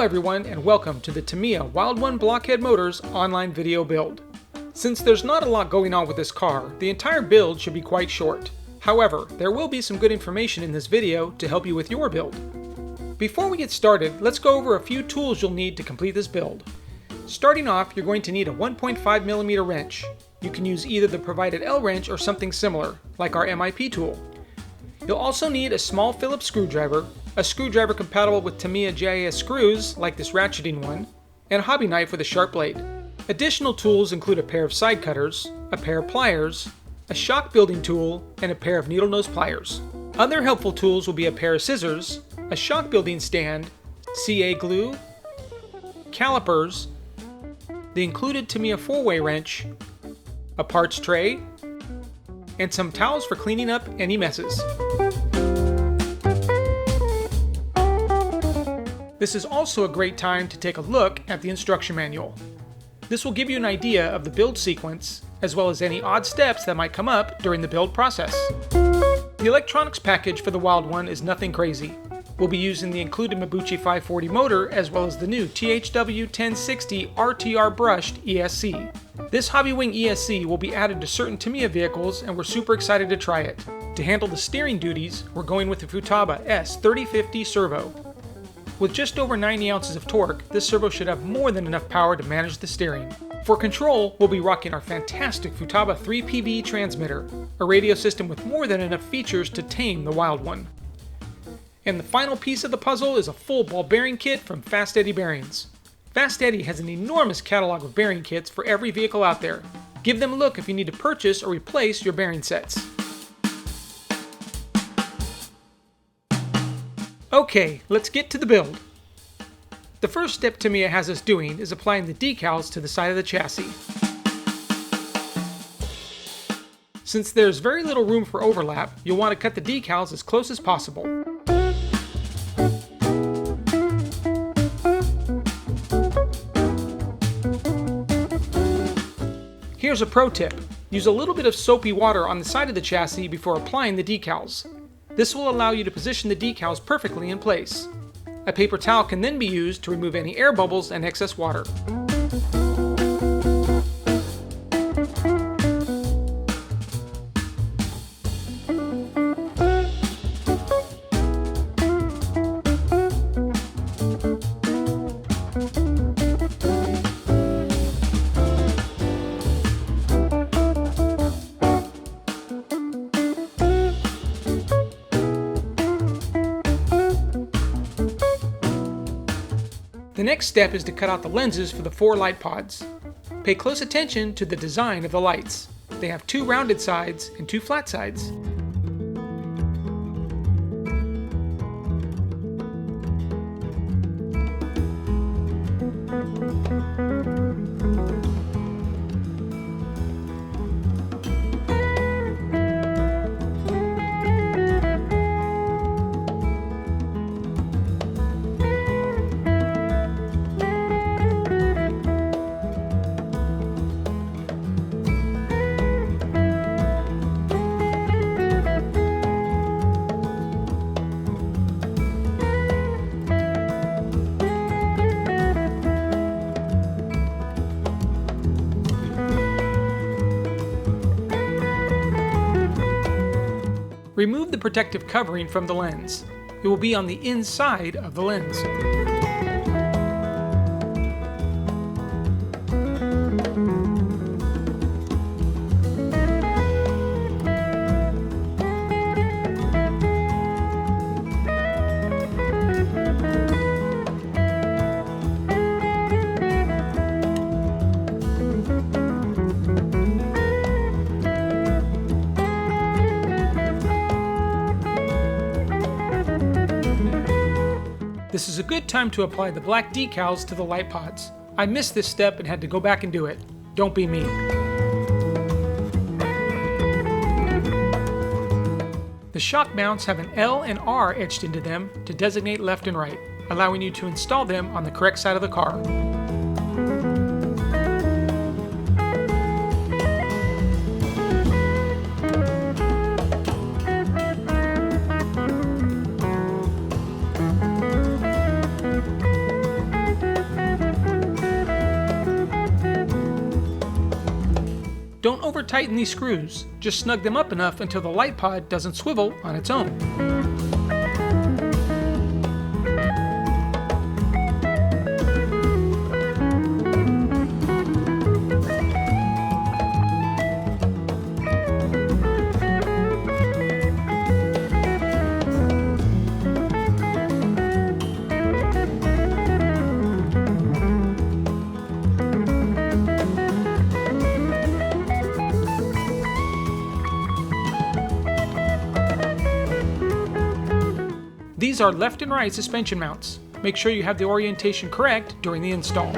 everyone, and welcome to the Tamiya Wild One Blockhead Motors online video build. Since there's not a lot going on with this car, the entire build should be quite short. However, there will be some good information in this video to help you with your build. Before we get started, let's go over a few tools you'll need to complete this build. Starting off, you're going to need a 1.5mm wrench. You can use either the provided L wrench or something similar, like our MIP tool. You'll also need a small Phillips screwdriver, a screwdriver compatible with Tamiya GIS screws, like this ratcheting one, and a hobby knife with a sharp blade. Additional tools include a pair of side cutters, a pair of pliers, a shock building tool, and a pair of needle nose pliers. Other helpful tools will be a pair of scissors, a shock building stand, CA glue, calipers, the included Tamiya 4-way wrench, a parts tray, and some towels for cleaning up any messes. This is also a great time to take a look at the instruction manual. This will give you an idea of the build sequence, as well as any odd steps that might come up during the build process. The electronics package for the Wild One is nothing crazy. We'll be using the included Mabuchi 540 motor, as well as the new THW 1060 RTR brushed ESC. This Hobby Wing ESC will be added to certain Tamiya vehicles, and we're super excited to try it. To handle the steering duties, we're going with the Futaba S3050 Servo. With just over 90 ounces of torque, this servo should have more than enough power to manage the steering. For control, we'll be rocking our fantastic Futaba 3PV transmitter, a radio system with more than enough features to tame the Wild One. And the final piece of the puzzle is a full ball bearing kit from Fast Eddie Bearings. Fast Eddie has an enormous catalog of bearing kits for every vehicle out there. Give them a look if you need to purchase or replace your bearing sets. Okay, let's get to the build. The first step Tamiya has us doing is applying the decals to the side of the chassis. Since there's very little room for overlap, you'll want to cut the decals as close as possible. Here's a pro tip. Use a little bit of soapy water on the side of the chassis before applying the decals. This will allow you to position the decals perfectly in place. A paper towel can then be used to remove any air bubbles and excess water. The next step is to cut out the lenses for the 4 light pods. Pay close attention to the design of the lights. They have 2 rounded sides and 2 flat sides. Remove the protective covering from the lens. It will be on the inside of the lens. This is a good time to apply the black decals to the light pods. I missed this step and had to go back and do it. Don't be me. The shock mounts have an L and R etched into them to designate left and right, allowing you to install them on the correct side of the car. Don't over-tighten these screws, just snug them up enough until the light pod doesn't swivel on its own. These are left and right suspension mounts. Make sure you have the orientation correct during the install.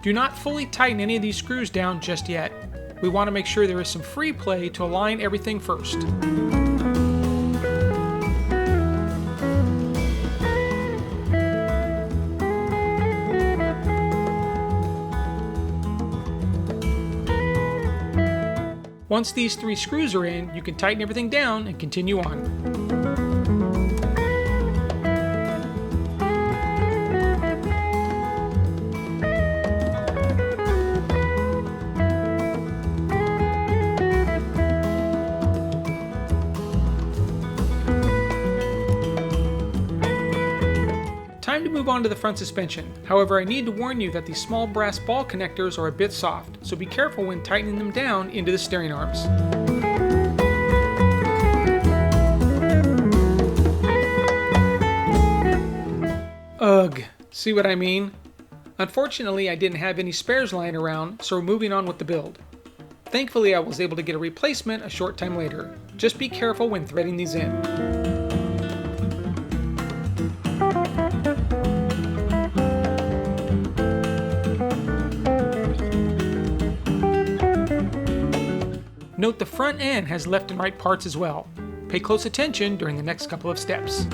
Do not fully tighten any of these screws down just yet. We want to make sure there is some free play to align everything first. Once these 3 screws are in, you can tighten everything down and continue on. Time to move on to the front suspension. However, I need to warn you that these small brass ball connectors are a bit soft, so be careful when tightening them down into the steering arms. Ugh, see what I mean? Unfortunately, I didn't have any spares lying around, so we're moving on with the build. Thankfully, I was able to get a replacement a short time later. Just be careful when threading these in. Note the front end has left and right parts as well. Pay close attention during the next couple of steps.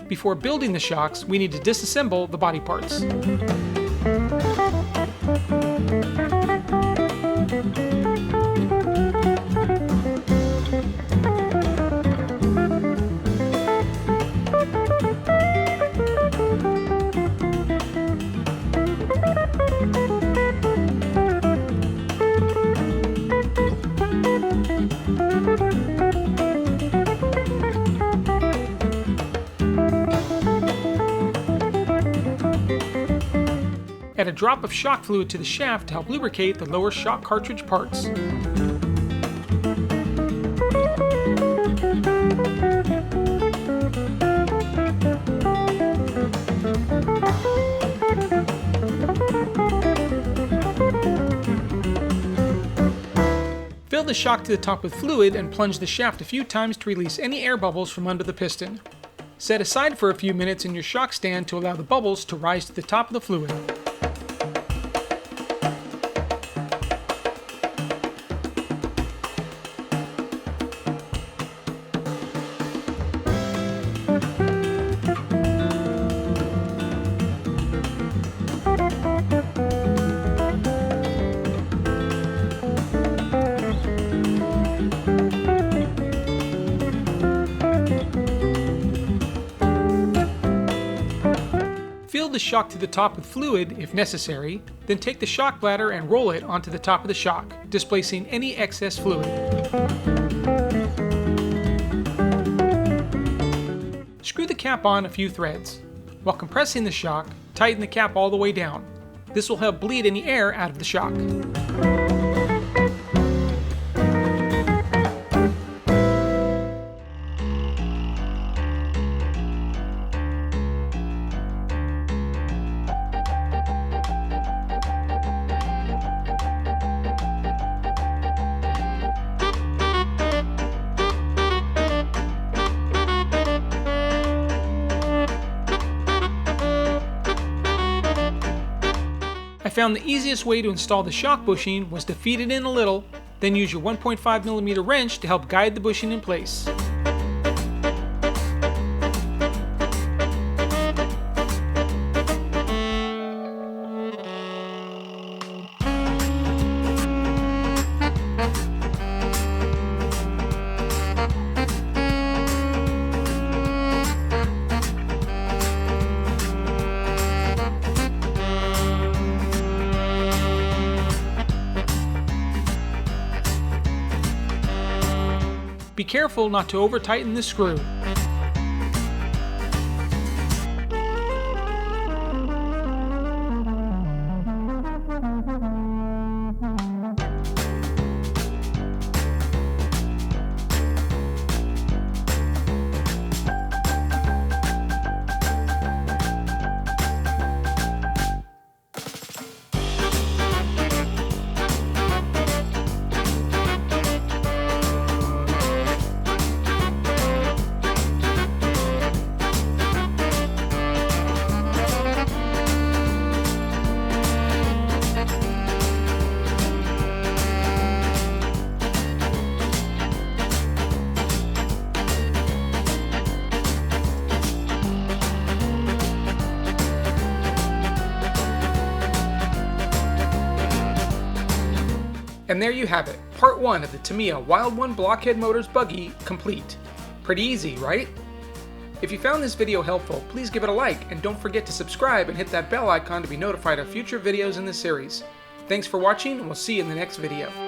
Before building the shocks, we need to disassemble the body parts. Add a drop of shock fluid to the shaft to help lubricate the lower shock cartridge parts. Fill the shock to the top with fluid and plunge the shaft a few times to release any air bubbles from under the piston. Set aside for a few minutes in your shock stand to allow the bubbles to rise to the top of the fluid. Fill the the shock to the top with fluid if necessary, then take the shock bladder and roll it onto the top of the shock, displacing any excess fluid. Screw the cap on a few threads. While compressing the shock, tighten the cap all the way down. This will help bleed any air out of the shock. I found the easiest way to install the shock bushing was to feed it in a little, then use your 1.5mm wrench to help guide the bushing in place. Be careful not to over-tighten the screw. And there you have it, part 1 of the Tamiya Wild One Blockhead Motors Buggy complete. Pretty easy, right? If you found this video helpful, please give it a like, and don't forget to subscribe and hit that bell icon to be notified of future videos in this series. Thanks for watching, and we'll see you in the next video.